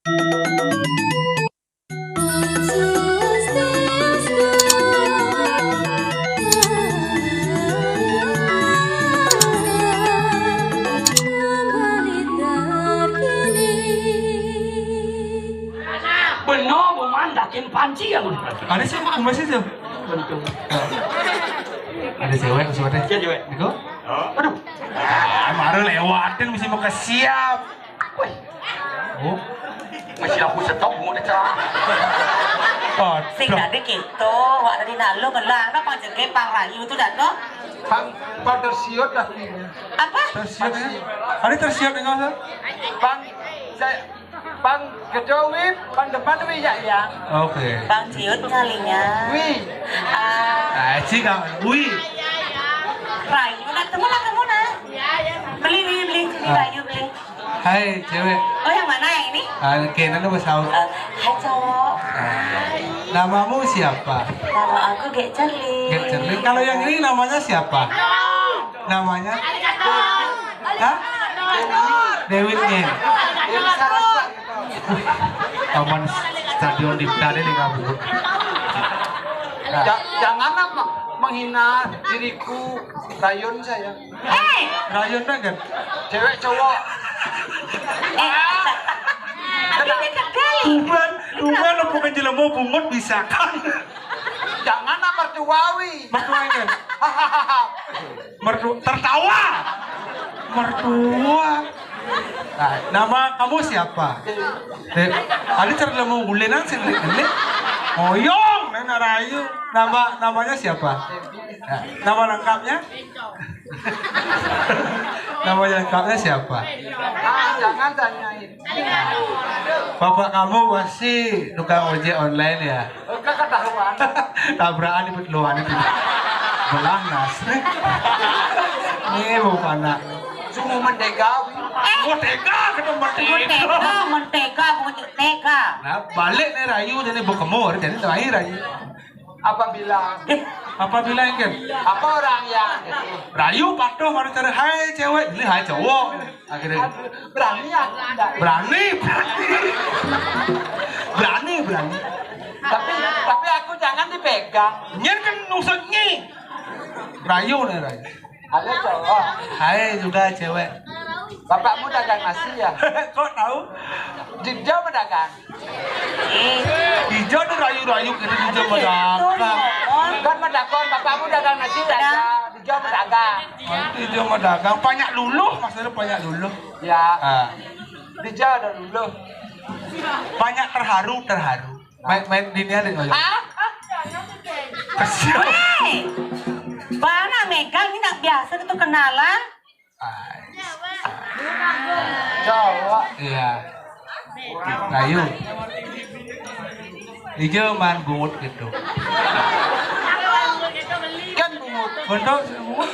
Benar memandakin panci yang udah. Ada sih, masih tuh. Bentuk. Ada cewek maksudnya. Ya cewek. Itu? Aduh. Marah lewatin mesti mau siap. Wih, Oh. masih aku stop mau cerah. Oh. Sing dadi gitu, wak dari nalu gelang, no pang jengke pang rayu itu dan no. Pang tersiot dah. Apa? Tersiap ya? Ada tersiap dengan saya? Pang kedua wip, pang depan wip ya. Oke. Pang ciut kalinya. Wih, Ah, Cik kang, wih. rayu nak temu lah kamu nah. Beli sini rayu beli. Hai cewek. Oh yang mana yang ini? Kenan apa saud? Hai cowok. Namamu siapa? Nama aku Gek Cerli. Get Cerlik. Kalau yang ini namanya siapa? Namanya? Hah? Dewi Ngin. Dewi Sarasa. Taman Stadion Dipta ini ngabur. Jangan menghina diriku, Rayun saya. Rayon kan? Cewek cowok. Tapi dekat kali. Tuban lo bukan jelema bungut bisa kan? Jangan mertuawi. Mertua kan? Tertawa. Mertua. Nah, nama kamu siapa? Ada cara mau gulenan sih ini. Oyong, Nena Rayu. Namanya siapa? Nah, nama lengkapnya? Nama lengkapnya siapa? Jangan tanyain. Bapak kamu pasti tukang ojek online ya? Enggak ketahuan. Tabrakan di peluan itu. Belah nas. Ini bukan nak. Semua mendegawi. Mentega, kena Mentega, mentega. Nah, balik nih Rayu jadi bukemur, jadi terakhir Rayu. Apabila Yang kan? apa orang yang itu Rayu patuh baru cari hai cewek, ini hai cowok. Akhirnya berani aku enggak. Berani. Tapi aku jangan dipegang. Nyen kan nusuknya. Rayu nih Rayu. Halo cowok. Hai juga cewek. Bapakmu dagang nasi ya? Kok tahu? Dia pedagang. Hijau tuh rayu-rayu kita hijau pedagang. Kan pedagang, bapakmu dagang nasi ya? Dia pedagang. Hijau pedagang, banyak luluh, maksudnya banyak luluh. Ya, Ah, dia ada dulu. banyak terharu. Main di ini ada nggak? Kesian. Hei, mana megang ini nak biasa itu kenalan. Cowok. Iya. Rayu. Hijau man bungut gitu. Kan bungut. Betul bungut.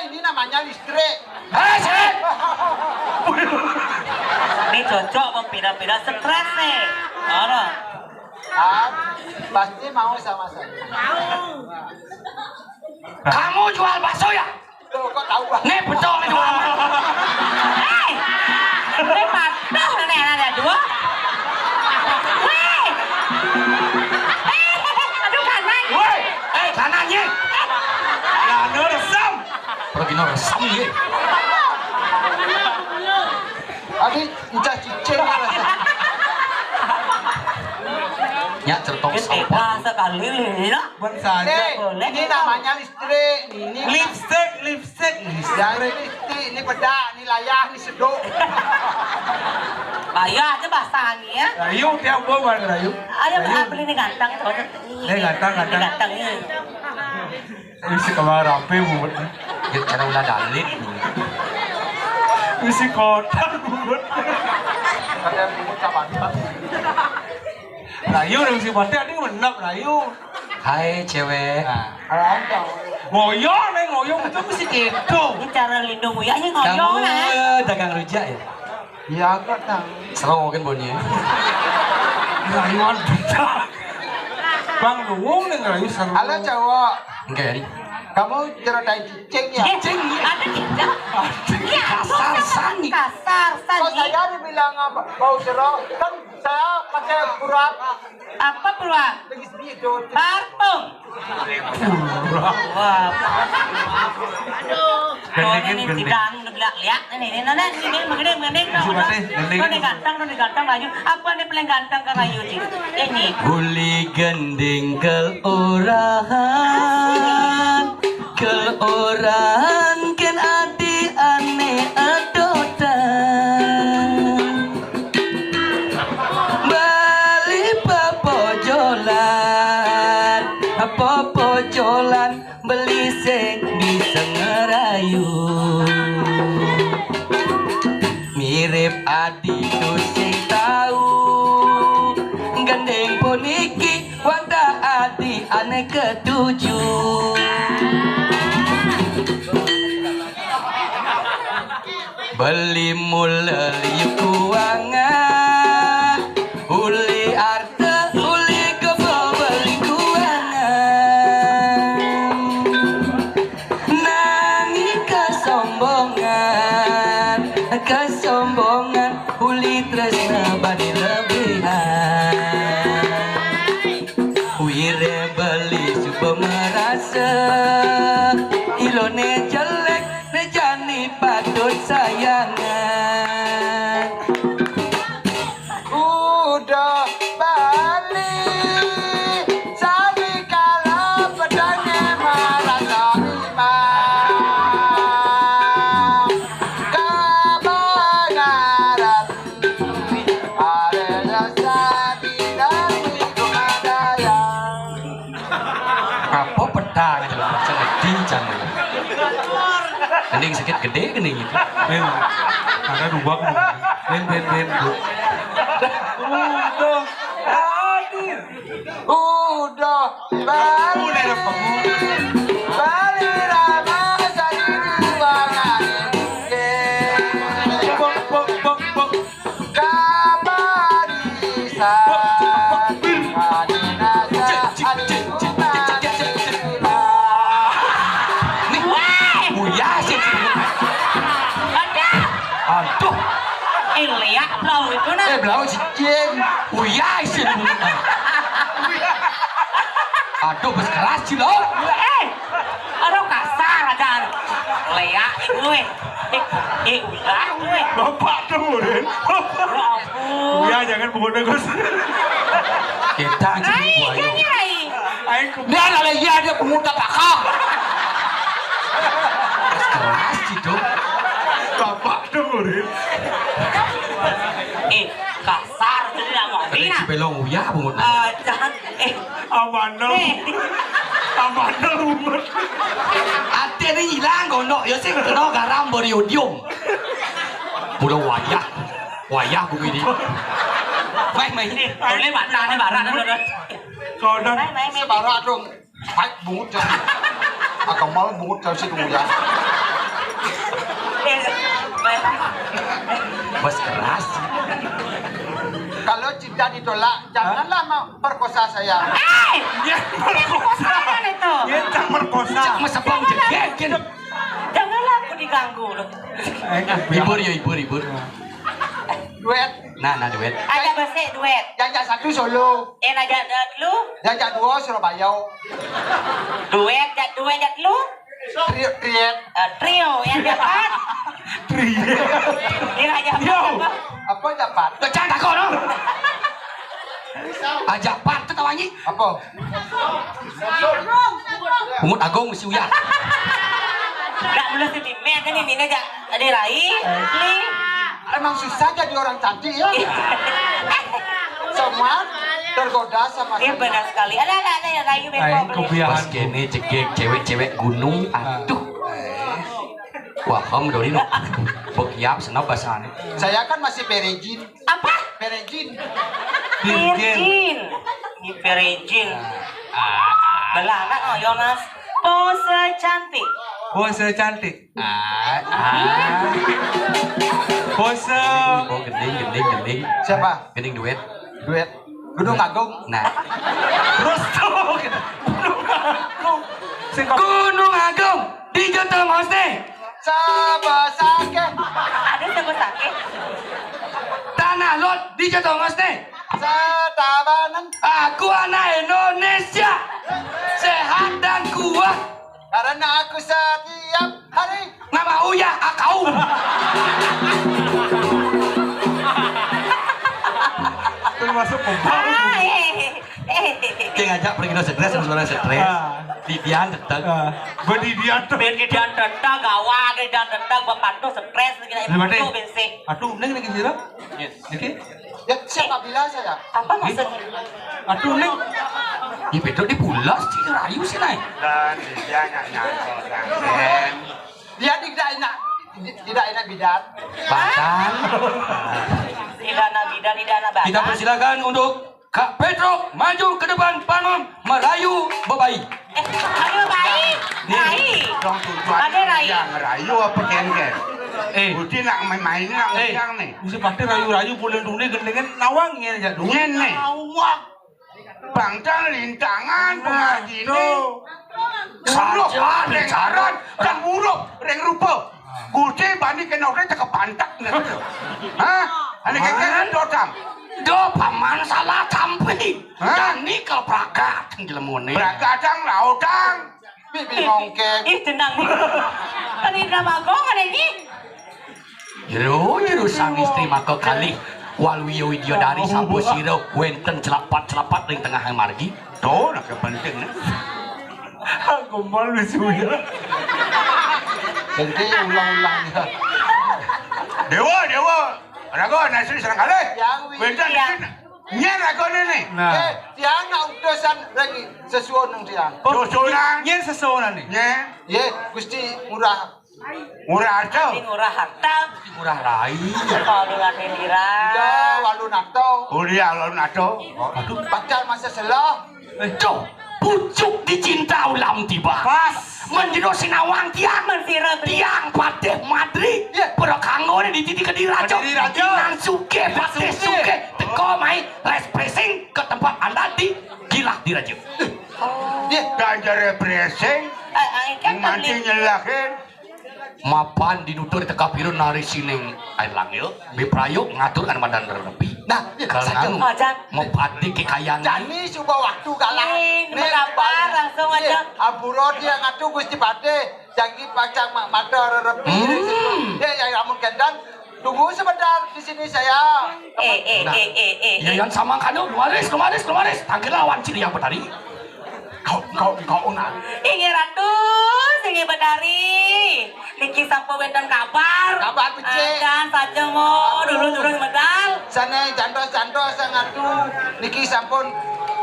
Ini namanya listrik. Ini cocok pembina-bina stres nih. Orang. Pasti mau sama saya. Kamu jual bakso ya? Tuh, kok tahu Bang? Nih betul ini jual. Hei, ini patuh nih ada dua. Hei, aduh kanan. Woi, kanannya. Nah, resam. Pergi resam ya. Tadi incah cicing. Ya certok Ini sampah. tega sekali Lina. Ben saja. Ini namanya listrik. Ini Lipstick. ya, ini listrik, ini bedak, ini layah, ini seduk. Ayah aja basahnya ya. Rayu tiap bulan Rayu. Ayo beli nih ganteng tuh. Ganteng. Ganteng ini. Isi kamar rapi bungut. Ya cara ulah dalit. Isi kotak bungut. Ada bungut kapan? Rayu udah mesti pasti ada yang menang Rayu. Hai cewek. Ada. Ngoyong itu mesti gitu. Ini cara lindung ya ini ngoyong Kamu nah. dagang rujak ya? Iya, kok tahu. Serong kan bonnya. Rayuan bisa. Bang luwung nih Rayu seru. Halo cowok. Enggak ya nih. Kamu ceritain cicing ya? Ada tidak? Ya, Kasar, Sani. kasar, Kok Sani. saya dibilang apa? Bau jeruk? Kan saya pakai pura Apa pula? legis itu. Parfum. Wah. Aduh. Ini sidang udah bilang lihat ini mengending. Ini ganteng Rayu. Apa nih paling ganteng Kang Rayu sih? Ini. Uli gending kelorahan ken adi ane adotan bali pojolan beli sing bisa ngerayu mirip adi tuh sing tahu gandeng poniki wanda adi ane ketujuh beli mulai kuangan uli arte uli kebo beli kuangan nangi kesombongan uli tresna badi lebihan wire beli suka merasa ilone jelek nejani patut sayangan Udah balik Sari kala pedangnya merasa imam Kebenaran ada rasa tidak ada apa pedang aja loh sedih jangan gening sakit gede gening itu Ben, ada dua kan? Ben. Udah balik Balik lama sari ruangan buya sih aduh Lihat blau itu nah. Belau cicing buya sih aduh bes keras sih lo Aduh kasar aja. Lihat gue. Udah gue. Bapak tuh, Den. Ya jangan pukul Gus. kita aja buaya Ayo dia lala iya dia pemuda kakak bes keras sih tuh bapak tuh, Den. Kasar jadi tidak mau tadi bina. si belong buya pemuda Jangan Amanda rumet. ate ini hilang gono ya sih kena garam beriodium udah wayah begini main boleh baca nih barat udah. Kau dan Sebarang dong Baik bungut jadi Agak malu bungut kalau sih dulu ya bes keras Kalau cinta ditolak Janganlah perkosa saya Jangan itu. dia tak merkosa. masa bang jegekin Janganlah aku diganggu loh. hibur Duet nah duet Ada bersih duet. Yang satu Solo Ajak lu. Yang dua Surabaya Duet jak lu. Triet Trio yang dapat. Dia ajak apa? Apa dapat? jangan takut dong ajak part tuh kawannya Apa? umut agung mesti uya Enggak boleh sedimen kan ini aja. Ada lain. Li. Emang susah jadi orang cantik ya Semua tergoda sama Dia saya benar sekali. Ada yang lagi Ayo beko. kebiasaan. pas kene cegek cewek gunung aduh wah kamu dori no bekiap senap basahnya Saya kan masih perejin Apa? Perejin Virgin. Ini Virgin. Belana oh Yonas. Pose cantik. Pose cantik. Pose. oh gending Siapa? gending duet Duet Gunung Agung nah Terus tuh. Sing Gunung Agung dijotong hosne. Sebesake. Ada sebut sakit. Tanah Lot dijotong hosne. Setabanan. Aku anak Indonesia, sehat dan kuat. Karena aku setiap hari. Nama Uya Akau. termasuk kompor. Dia ngajak pergi no stres, sebenarnya stres. Didian tetap. Bedi dia tuh. Ben kidian tetang gawa, kidian tetang bapak tuh stres lagi itu bensin. Aduh, neng lagi sirap. Niki. Ya siapa bilang saya? Apa maksudnya? Aduh, neng. Ya betul di pulas sih rayu sih naik. Dan dia nyanyi. Dia tidak enak bidat. Bahkan Tidak badan. kita persilakan untuk Kak Petro maju ke depan panggung merayu bebai. Ayo baik. Baik. Dong tujuan Ada Rai. yang rayu apa kengken? Budi nak main nak yang nih. Bisa pasti rayu-rayu boleh dunia gendengan nawangnya aja dulu. Nih. Nawang. Bangtan lintangan pengaji ini. Saja Rengaran dan buruk reng rupa. Budi bani kena orang cakap pantak. Hah? Ada kengken dodam. Do paman salah tampi. Dan ni ke prakat jelemune. Bergadang lautang. Bibi ngongkek. Ih tenang nih. Kan ini nama gong ada ini. Jero sang istri maka kali Waluyo Widyo dari Sampo Siro wenten celapat ring tengah margi. Tuh nak penting. Aku malu sudah. Nanti ulang-ulang ya. Dewa. Rago nasi serang kali. Yang Iya. Nyen rago ni. Nah. Tiang nak utusan lagi sesuatu nang tiang. Seseorang. Nyen seseorang nih. Nyen. Ye, gusti murah. Murah Ini aja. murah harta. Murah rai. Kalau nggak dira. Ya, walu nakto. Uri walu nakto. Aduh, pacar masa selah. Tuh, pucuk dicinta ulam tiba. Pas. Menjadi sinawang tiang. Mersira Tiang pateh madri. Iya. Pero kanggone di titik Kediri Rajo. Kediri Rajo. Nang suke pateh suke. Teko mai respressing ke tempat Anda di Gilah di Rajo. Ye, ganjar refreshing. Kan Nanti nyelakin. Mapan dinutur teka pirun nari sining air langil. Biprayo ngatur kan badan renepi. Nah, Kalau Majan. mau pati kekayaan. Jani coba waktu kalah. Berapa langsung aja. Aburo dia ngatu gusti pade. Jangan pacang mata rerepi. Ya, amun kendan. Tunggu sebentar di sini saya. Ya yang sama kanu, lumaris. Tangkir lawan ciri yang betari. Kau nak. Inge ratu, singe bedari. Niki sampo wedan kabar. Kabar becik. Dan saja mo dulu medal. Sana jantos ngatu. Niki sampun.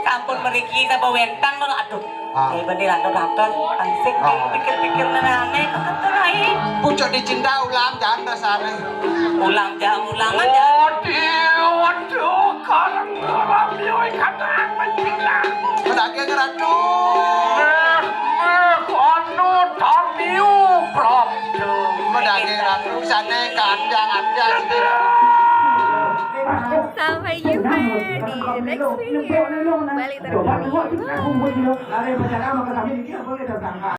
Kampun meriki sampo wedan lo aduh. Ah. Bener ratu ansik pikir-pikir aneh kata lain. Pucuk dicinta ulam jantos sana. Ulang aja. Waduh, karang yoi kadang menjilang. Menake ngeratu. Kono tamiu propto. Menake ngeratu sana kandang ada sini. Sampai jumpa di next video Bali terkini. Bye.